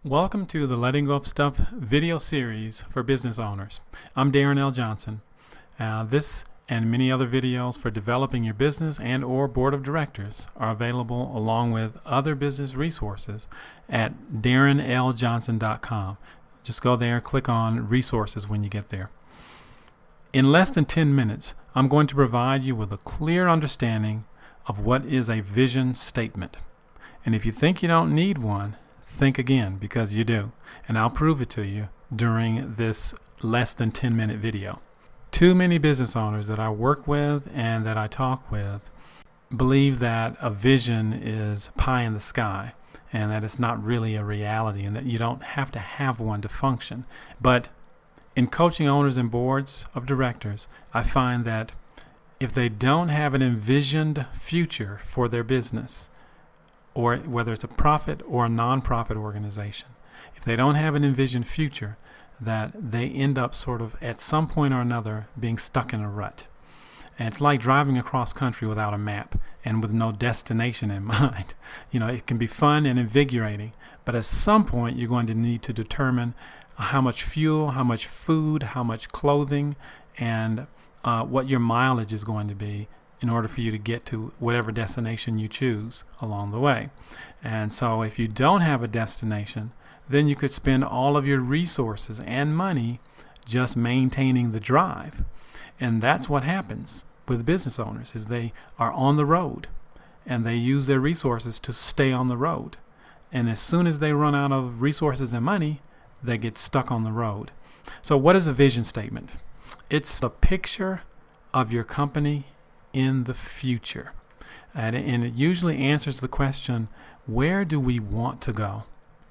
Welcome to the Letting Go of Stuff video series for business owners. I'm Darren L. Johnson. This and many other videos for developing your business and or board of directors are available along with other business resources at darrenljohnson.com. Just go there, click on resources when you get there. In less than 10 minutes, I'm going to provide you with a clear understanding of what is a vision statement. And if you think you don't need one, think again, because you do, and I'll prove it to you during this less than 10-minute video. Too many business owners that I work with and that I talk with believe that a vision is pie in the sky and that it's not really a reality and that you don't have to have one to function. But in coaching owners and boards of directors, I find that if they don't have an envisioned future for their business, or whether it's a profit or a non-profit organization, if they don't have an envisioned future, that they end up sort of at some point or another being stuck in a rut. And it's like driving across country without a map and with no destination in mind. You know, it can be fun and invigorating, but at some point you're going to need to determine how much fuel, how much food, how much clothing, and what your mileage is going to be in order for you to get to whatever destination you choose along the way. And so if you don't have a destination, then you could spend all of your resources and money just maintaining the drive. And that's what happens with business owners, is they are on the road and they use their resources to stay on the road. And as soon as they run out of resources and money, they get stuck on the road. So what is a vision statement? It's a picture of your company in the future. And it usually answers the question, where do we want to go?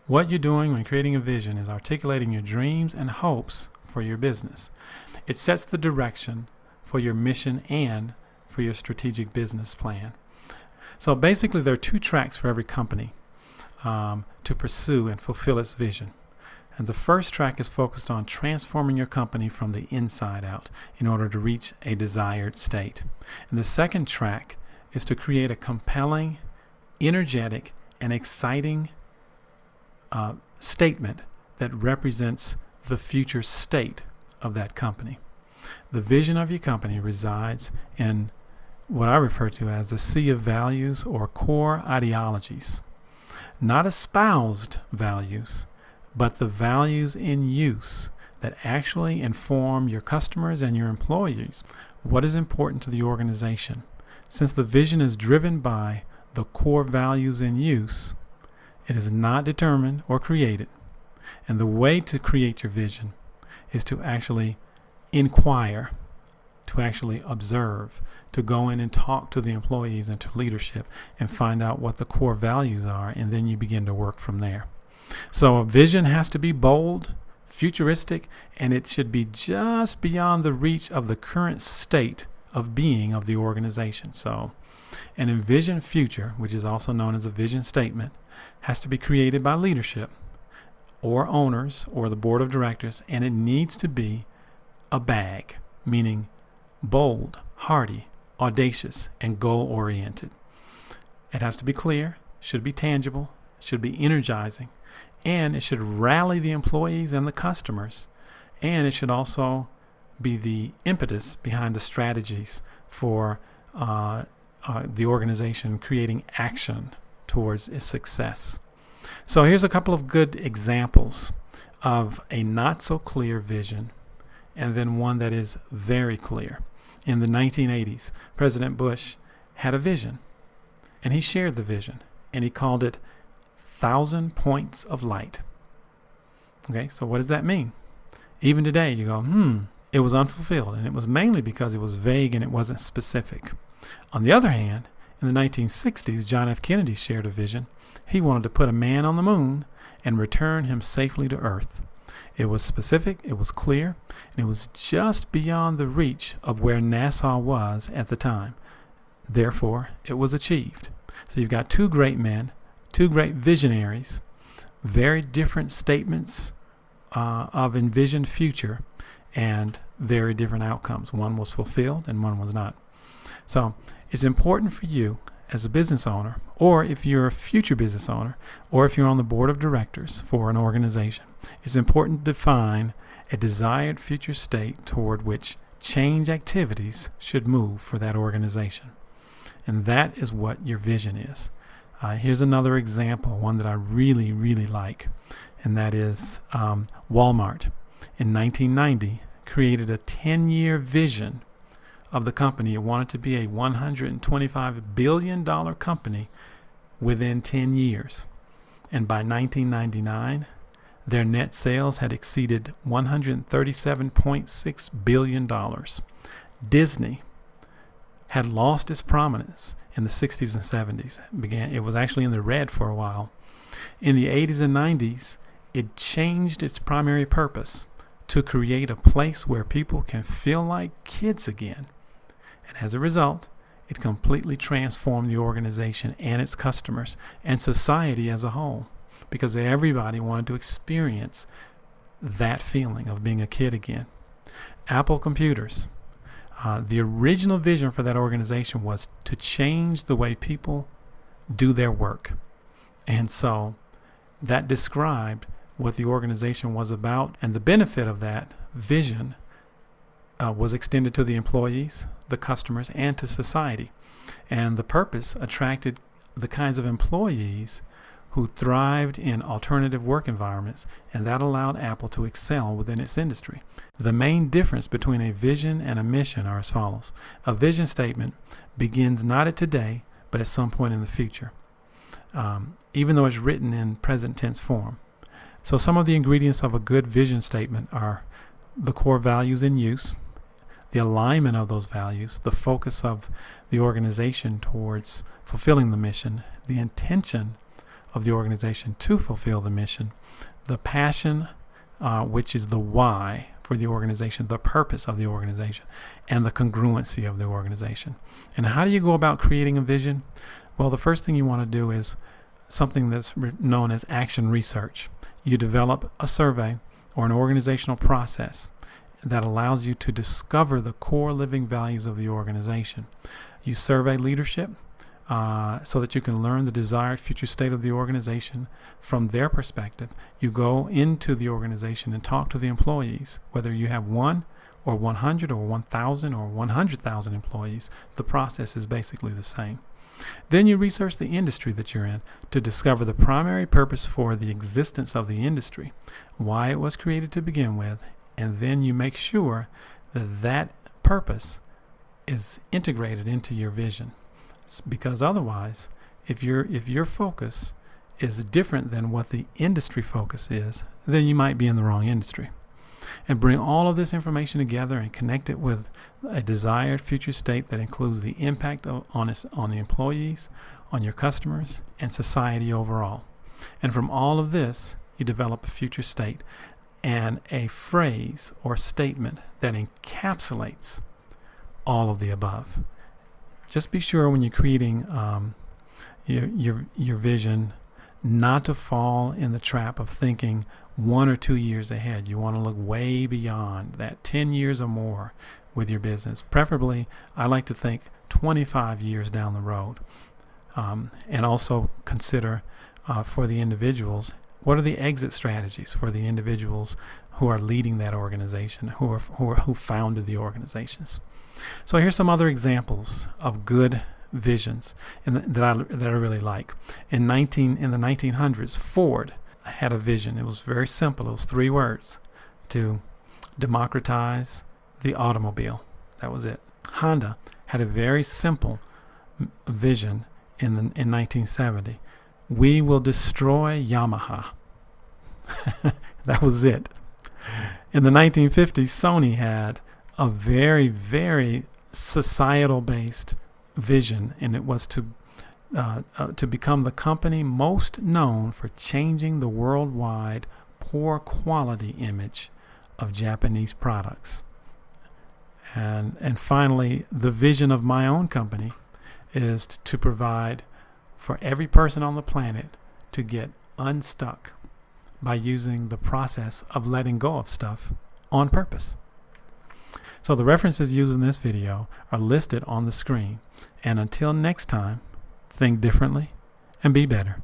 What you're doing when creating a vision is articulating your dreams and hopes for your business. It sets the direction for your mission and for your strategic business plan. So basically there are two tracks for every company to pursue and fulfill its vision. And the first track is focused on transforming your company from the inside out in order to reach a desired state. And the second track is to create a compelling, energetic, and exciting statement that represents the future state of that company. The vision of your company resides in what I refer to as the sea of values or core ideologies. Not espoused values, but the values in use that actually inform your customers and your employees what is important to the organization. Since the vision is driven by the core values in use, it is not determined or created. And the way to create your vision is to actually inquire, to actually observe, to go in and talk to the employees and to leadership and find out what the core values are, and then you begin to work from there. So a vision has to be bold, futuristic, and it should be just beyond the reach of the current state of being of the organization. So an envisioned future, which is also known as a vision statement, has to be created by leadership or owners or the board of directors, and it needs to be a bag, meaning bold, hearty, audacious, and goal-oriented. It has to be clear, should be tangible, should be energizing, and it should rally the employees and the customers, and it should also be the impetus behind the strategies for the organization creating action towards its success. So here's a couple of good examples of a not so clear vision and then one that is very clear. In the 1980s, President Bush had a vision, and he shared the vision, and he called it 1,000 points of light. Okay, so what does that mean? Even today you go, it was unfulfilled, and it was mainly because it was vague and it wasn't specific. On the other hand, in the 1960s, John F. Kennedy shared a vision. He wanted to put a man on the moon and return him safely to Earth. It was specific, it was clear, and it was just beyond the reach of where NASA was at the time. Therefore, it was achieved. So you've got two great men, two great visionaries, very different statements of envisioned future, and very different outcomes. One was fulfilled and one was not. So it's important for you as a business owner, or if you're a future business owner, or if you're on the board of directors for an organization, it's important to define a desired future state toward which change activities should move for that organization. And that is what your vision is. Here's another example, one that I really, really like, and that is Walmart in 1990 created a 10-year vision of the company. It wanted to be a $125 billion company within 10 years. And by 1999, their net sales had exceeded $137.6 billion. Disney had lost its prominence in the 60s and 70s. It was actually in the red for a while. In the 80s and 90s, it changed its primary purpose to create a place where people can feel like kids again. And as a result, it completely transformed the organization and its customers and society as a whole, because everybody wanted to experience that feeling of being a kid again. Apple Computers. The original vision for that organization was to change the way people do their work. And so that described what the organization was about, and the benefit of that vision was extended to the employees, the customers, and to society. And the purpose attracted the kinds of employees who thrived in alternative work environments, and that allowed Apple to excel within its industry. The main difference between a vision and a mission are as follows. A vision statement begins not at today, but at some point in the future, even though it's written in present tense form. So some of the ingredients of a good vision statement are the core values in use, the alignment of those values, the focus of the organization towards fulfilling the mission, the intention of the organization to fulfill the mission, the passion, which is the why for the organization, the purpose of the organization, and the congruency of the organization. And how do you go about creating a vision? Well, the first thing you want to do is something that's known as action research. You develop a survey or an organizational process that allows you to discover the core living values of the organization. You survey leadership so that you can learn the desired future state of the organization from their perspective. You go into the organization and talk to the employees, whether you have 1 or 100 or 1,000 or 100,000 employees. The process is basically the same. Then you research the industry that you're in to discover the primary purpose for the existence of the industry, why it was created to begin with, and then you make sure that that purpose is integrated into your vision. Because otherwise, if your focus is different than what the industry focus is, then you might be in the wrong industry. And bring all of this information together and connect it with a desired future state that includes the impact on the employees, on your customers, and society overall. And from all of this, you develop a future state and a phrase or statement that encapsulates all of the above. Just be sure when you're creating your vision not to fall in the trap of thinking 1 or 2 years ahead. You want to look way beyond that, 10 years or more with your business. Preferably, I like to think 25 years down the road. And also consider for the individuals, what are the exit strategies for the individuals who are leading that organization, who founded the organizations. So here's some other examples of good visions that I really like. In the 1900s, Ford had a vision. It was very simple. It was 3 words: to democratize the automobile. That was it. Honda had a very simple vision in 1970. We will destroy Yamaha. That was it. In the 1950s, Sony had a very, very societal-based vision, and it was to become the company most known for changing the worldwide poor quality image of Japanese products. And finally, the vision of my own company is to provide for every person on the planet to get unstuck by using the process of letting go of stuff on purpose. So the references used in this video are listed on the screen. And until next time, think differently, and be better.